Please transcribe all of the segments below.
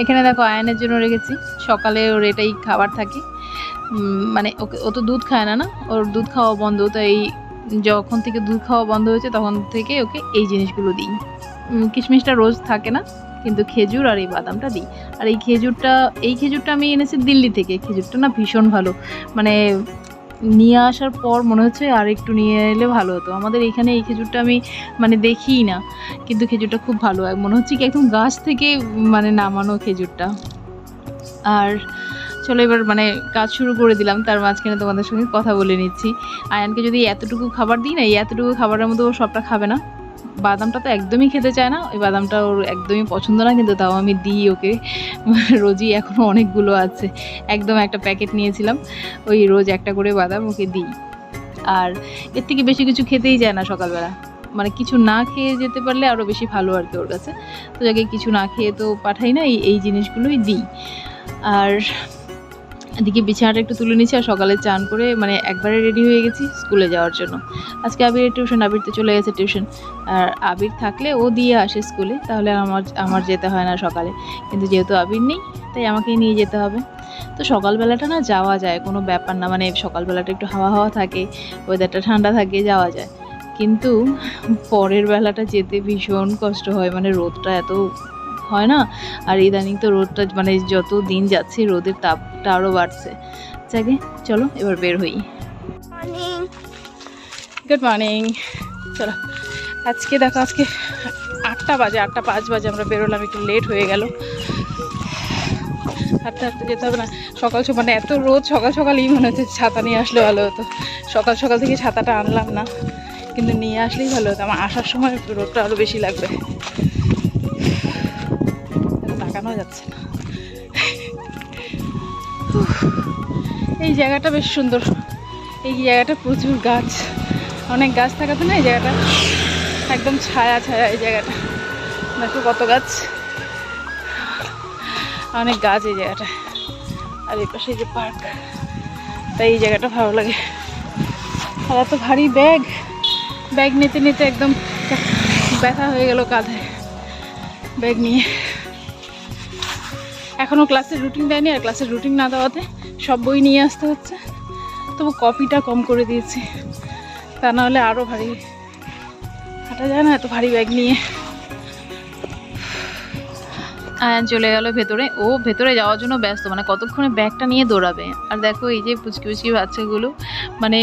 এখানে দেখো আয়ানের জন্য রেখেছি, সকালে ওর এটাই খাবার থাকে। মানে ওকে, ও তো দুধ খায় না, না ওর দুধ খাওয়া বন্ধ, তাই যখন থেকে দুধ খাওয়া বন্ধ হয়েছে তখন থেকে ওকে এই জিনিসগুলো দিই। কিশমিশটা রোজ থাকে না, কিন্তু খেজুর আর এই বাদামটা দিই। আর এই খেজুরটা আমি এনেছি দিল্লি থেকে। খেজুরটা না ভীষণ ভালো, মানে নিয়ে আসার পর মনে হচ্ছে আর একটু নিয়ে এলে ভালো হতো। আমাদের এইখানে এই খেজুরটা আমি মানে দেখিই না, কিন্তু খেজুরটা খুব ভালো হয়, মনে হচ্ছে কি একদম গাছ থেকে মানে নামানো খেজুরটা। আর চলো এবার মানে কাজ শুরু করে দিলাম, তার মাঝখানে তোমাদের সঙ্গে কথা বলে নিচ্ছি। আয়ানকে যদি এতটুকু খাবার দিই না, এই এতটুকু খাবারের মধ্যে ও সবটা খাবে না। বাদামটা তো একদমই খেতে চায় না, ওই বাদামটা ওর একদমই পছন্দ না, কিন্তু তাও আমি দিই ওকে রোজই। এখনও অনেকগুলো আছে, একদম একটা প্যাকেট নিয়েছিলাম, ওই রোজ একটা করে বাদাম ওকে দিই। আর এর থেকে বেশি কিছু খেতেই যায় না সকালবেলা, মানে কিছু না খেয়ে যেতে পারলে আরও বেশি ভালো আর কি ওর কাছে। তো যাকে কিছু না খেয়ে তো পাঠাই না, এই জিনিসগুলোই দিই। আর এদিকে বিছানাটা একটু তুলে নিচ্ছি, আর সকালে চান করে মানে একবারে রেডি হয়ে গেছি স্কুলে যাওয়ার জন্য। আজকে আবিরের টিউশন, আবির তো চলে গেছে টিউশন। আর আবির থাকলে ও দিয়ে আসে স্কুলে, তাহলে আমার যেতে হয় না সকালে। কিন্তু যেহেতু আবির নেই, তাই আমাকেই নিয়ে যেতে হবে। তো সকালবেলাটা না যাওয়া যায়, কোনো ব্যাপার না, মানে সকালবেলাটা একটু হাওয়া হাওয়া থাকে, ওয়েদারটা ঠান্ডা থাকে, যাওয়া যায়। কিন্তু পরের বেলাটা যেতে ভীষণ কষ্ট হয়, মানে রোদটা এত হয় না। আর ইদানিং তো রোদটা মানে যত দিন যাচ্ছে রোদের তাপটা আরও বাড়ছে। যাকে চলো এবার বের হই। Good morning. চলো আজকে দেখো, আজকে 8টা বাজে, 8টা 5 বাজে আমরা বেরোলাম, একটু লেট হয়ে গেল। হাঁটতে হাঁটতে যেতে হবে না, সকাল মানে এত রোদ, সকাল সকালই মনে হচ্ছে ছাতা নিয়ে আসলে ভালো হতো। সকাল সকাল থেকে ছাতাটা আনলাম না, কিন্তু নিয়ে আসলেই ভালো হতো। আমার আসার সময় রোদটা আরও বেশি লাগবে, তাকানো যাচ্ছে না। এই জায়গাটা বেশ সুন্দর, এই জায়গাটা প্রচুর গাছ, অনেক গাছ থাকাতে না এই জায়গাটা একদম ছায়া ছায়া। এই জায়গাটা দেখো কত গাছ, অনেক গাছ এই জায়গাটা। আর এই পাশে যে পার্ক, তাই এই জায়গাটা ভালো লাগে। আর এত ভারী ব্যাগ নিতে নিতে একদম ব্যথা হয়ে গেল কাঁধে ব্যাগ নিয়ে। এখনও ক্লাসের রুটিন দেয়নি, আর ক্লাসের রুটিন না দেওয়াতে সব বই নিয়ে আসতে হচ্ছে। তবু কপিটা কম করে দিয়েছি, তা নাহলে আরও ভারী হাঁটা যায় না এত ভারী ব্যাগ নিয়ে। আয়ান চলে গেল ভেতরে, ও ভেতরে যাওয়ার জন্য ব্যস্ত, মানে কতক্ষণে ব্যাগটা নিয়ে দৌড়াবে। আর দেখো এই যে পুচকি পুচকি বাচ্চাগুলো, মানে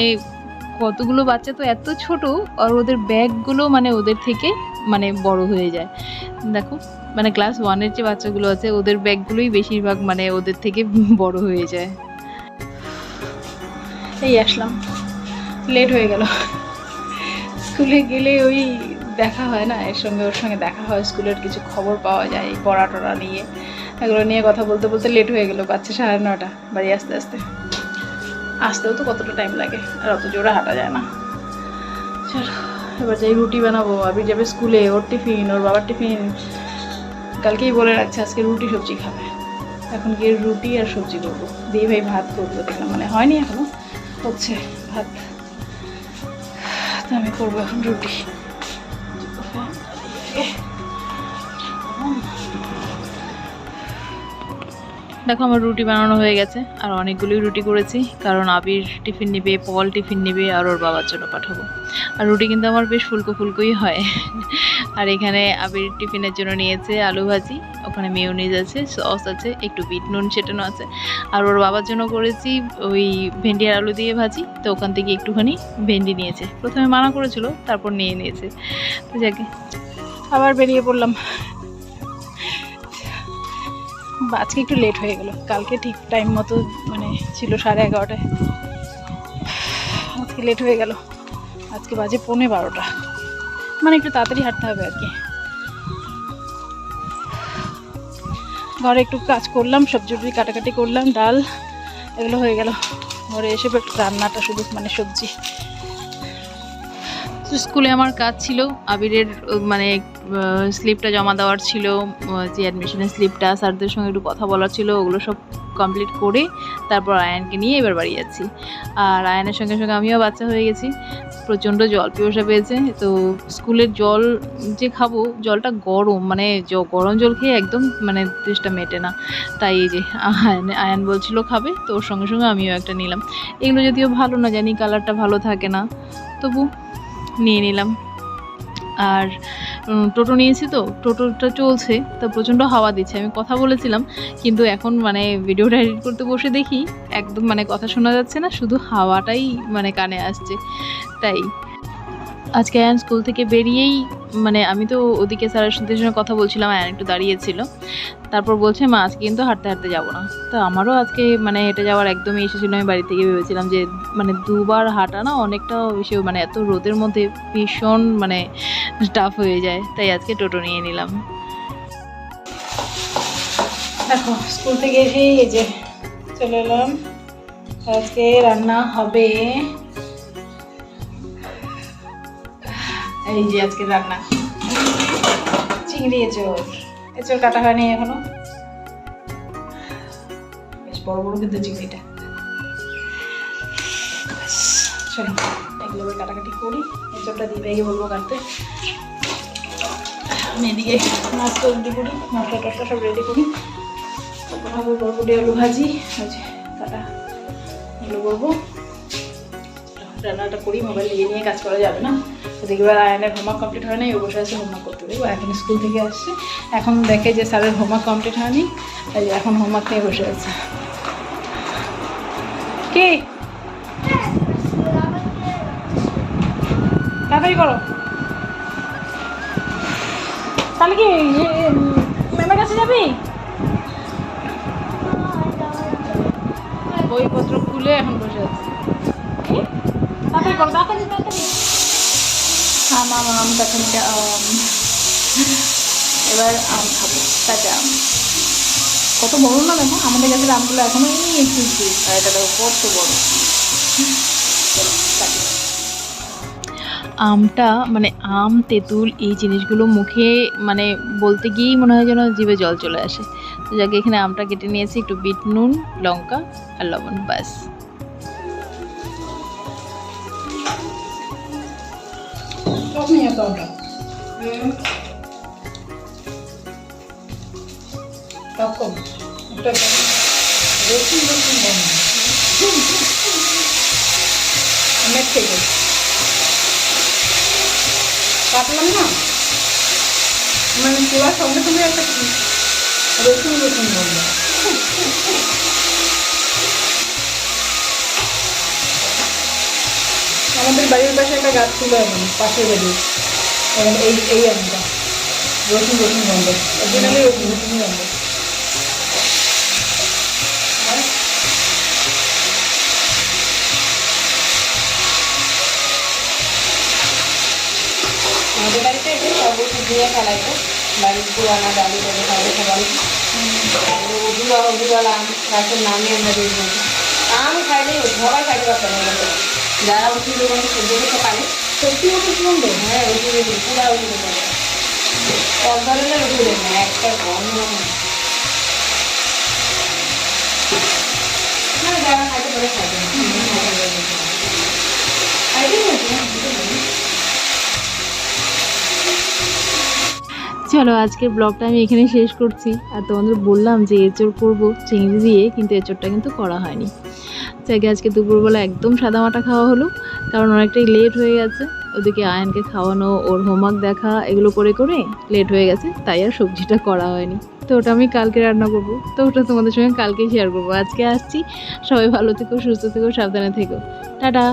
কতগুলো বাচ্চা তো এত ছোট, আর ওদের ব্যাগগুলো মানে ওদের থেকে মানে বড় হয়ে যায়। দেখো মানে ক্লাস 1-এর যে বাচ্চাগুলো আছে, ওদের ব্যাগগুলোই বেশিরভাগ মানে ওদের থেকে বড় হয়ে যায়। এই আসলাম, লেট হয়ে গেল। স্কুলে গেলে ওই দেখা হয় না, ওর সঙ্গে দেখা হয়, স্কুলের কিছু খবর পাওয়া যায়, পড়া টড়া নিয়ে, এগুলো নিয়ে কথা বলতে বলতে লেট হয়ে গেল। বাচ্চা 9:30, বাড়ি আসতেও তো কতটা টাইম লাগে, আর অত জোরে হাঁটা যায় না। চলো এবার যাই, রুটি বানাবো। আবির যাবে স্কুলে, ওর টিফিন, ওর বাবার টিফিন কালকেই বলে রাখছে আজকে রুটি সবজি খাবে। এখন গিয়ে রুটি আর সবজি করবো, দিয়ে ভাই ভাত করবো দেখলাম, মানে হয়নি এখনো, হচ্ছে ভাত। তো আমি করবো এখন রুটি। দেখো আমার রুটি বানানো হয়ে গেছে, আর অনেকগুলোই রুটি করেছি, কারণ আবির টিফিন নেবে, পল টিফিন নেবে, আর ওর বাবার জন্য পাঠাবো। আর রুটি কিন্তু আমার বেশ ফুলকো ফুলকোই হয়। আর এখানে আবির টিফিনের জন্য নিয়েছে আলু ভাজি, ওখানে মেয়োনিজ আছে, সস আছে, একটু বিট নুন সেটানো আছে। আর ওর বাবার জন্য করেছি ওই ভেন্ডি আর আলু দিয়ে ভাজি, তো ওখান থেকে একটুখানি ভেন্ডি নিয়েছে। প্রথমে মানা করেছিল, তারপর নিয়েছে। তো যাকে আবার বেরিয়ে পড়লাম। আজকে একটু লেট হয়ে গেল, কালকে ঠিক টাইম মতো মানে ছিল 11:30টায়, আজকে লেট হয়ে গেল। আজকে বাজে 11:45, মানে একটু তাড়াতাড়ি হাঁটতে হবে আর কি। ঘরে একটু কাজ করলাম, সবজি কাটাকাটি করলাম, ডাল এগুলো হয়ে গেল। ঘরে এসে একটু রান্নাটা শুধু মানে সবজি। স্কুলে আমার কাজ ছিল আবিরের মানে স্লিপটা জমা দেওয়ার ছিল, যে অ্যাডমিশনের স্লিপটা, স্যারদের সঙ্গে একটু কথা বলার ছিল, ওগুলো সব কমপ্লিট করে তারপর আয়ানকে নিয়ে এবার বাড়ি যাচ্ছি। আর আয়ানের সঙ্গে সঙ্গে আমিও বাচ্চা হয়ে গেছি, প্রচণ্ড জল পিপাসা পেয়েছে। তো স্কুলের জল যে খাবো, জলটা গরম, মানে গরম জল খেয়ে একদম মানে তেষ্টা মেটে না। তাই এই যে আয়ান বলছিল খাবে, তো ওর সঙ্গে সঙ্গে আমিও একটা নিলাম। এগুলো যদিও ভালো না, জানি কালারটা ভালো থাকে না, তবু নিয়ে নিলাম। আর টোটো নিয়েছি, তো টোটোটা চলছে, তো প্রচণ্ড হাওয়া দিচ্ছে। আমি কথা বলেছিলাম, কিন্তু এখন মানে ভিডিওটা এডিট করতে বসে দেখি একদম মানে কথা শোনা যাচ্ছে না, শুধু হাওয়াটাই মানে কানে আসছে। তাই আজকে আয়ান স্কুল থেকে বেরিয়েই মানে আমি তো ওদিকে স্যারের সাথে কথা বলছিলাম, আয়ান একটু দাঁড়িয়েছিল, তারপর বলছে মা আজকে কিন্তু হাঁটতে হাঁটতে যাবো না। তো আমারও আজকে মানে হেঁটে যাওয়ার একদমই এসেছিলো। আমি বাড়ি থেকে ভেবেছিলাম যে মানে দুবার হাঁটা না অনেকটা বেশি, মানে এত রোদের মধ্যে ভীষণ মানে টাফ হয়ে যায়, তাই আজকে টোটো নিয়ে নিলাম। দেখো স্কুল থেকে এসে এই যে চলে এলাম। আজকে রান্না হবে, এই যে আজকে রান্না চিংড়ি এঁচড়। এঁচড় কাটা হয়নি এখনো, বেশ বড় বড় কিন্তু চিংড়িটা। চলো এগুলো কাটাকাটি করি, এঁচড়টা দিয়ে বলবো কাটতে। আমি এদিকে মাছটা রেডি করি, মশলা টসলা সব রেডি করি। তারপর হবে বরবটি আলু ভাজি, হচ্ছে কাটা এগুলো করবো। রান্নাটা করি, মোবাইল নিয়ে কাজ করা যাবে না। দেখবার আয়নের হোমওয়ার্ক কমপ্লিট হয় নাই, ও বসে আছে হোমওয়ার্ক করতে দেবো। এখন স্কুল থেকে আসছে, এখন দেখে যে স্যারের হোমওয়ার্ক কমপ্লিট হয়নি, তাই এখন হোমওয়ার্ক নিয়ে বসে আছে। কি তাড়াতাড়ি করো, তাহলে কি ম্যামের কাছে যাবি? বইপত্র খুলে এখন বসে আছে। তাড়াতাড়ি করো, তাড়াতাড়ি তাড়াতাড়ি। আম কাঁচামিটা আম, এবার আম খাবো, কাঁচা আম। কত বড় না দেখো, আমাদের কাছে আমগুলো এখনো একটু আর এটা দেখো কত বড়। আমটা মানে আম তেঁতুল এই জিনিসগুলো মুখে মানে বলতে গিয়েই মনে হয় যেন জিভে জল চলে আসে। তো যাকে এখানে আমটা কেটে নিয়েছি, একটু বিট নুন, লঙ্কা আর লবণ, ব্যাস। কাটলাম না মানে তোলার সঙ্গে সঙ্গে একটা রসুন রসুন বললো। আমাদের বাড়ির পাশে একটা গাছ ছিল, এমন পাশের বাড়ি এই আমটা রসুন রসুন বন্ধ, ওই জন্য আমি রসুন রসুন বন্ধ। আমাদের বাড়িতে সব ওষুধ দিয়ে ফেলাইতো, বাড়ির পুরানা ডালি করে খাওয়াতে সবাই ওগুলো আম গাছের নামে আমরা দিয়ে আম খাইলে সবাই খাইতে পারতাম না, যারা ওষুধ দোকানে সবজি খেতে পারে। সত্যি ওষুধ বন্ধ? হ্যাঁ ওষুধে পুরা ওষুধে পারে, সব ধরনের ওষুধে না, একটা কম যারা খাইতে পারে খাইতে চলো আজকের ব্লগটা আমি এখানে শেষ করছি। আর তোমাদের বললাম যে এঁচড় করবো চিংড়ি দিয়ে, কিন্তু এঁচড়টা কিন্তু করা হয়নি। যাকে আজকে দুপুরবেলা একদম সাদামাটা খাওয়া হলো, কারণ অনেকটাই লেট হয়ে গেছে। ওদিকে আয়ানকে খাওয়ানো, ওর হোমওয়ার্ক দেখা, এগুলো করে করে লেট হয়ে গেছে, তাই আর সবজিটা করা হয়নি। তো ওটা আমি কালকে রান্না করবো, তো ওটা তোমাদের সঙ্গে কালকেই শেয়ার করবো। আজকে আসছি, সবাই ভালো থেকো, সুস্থ থেকো, সাবধানে থেকো, টাটা।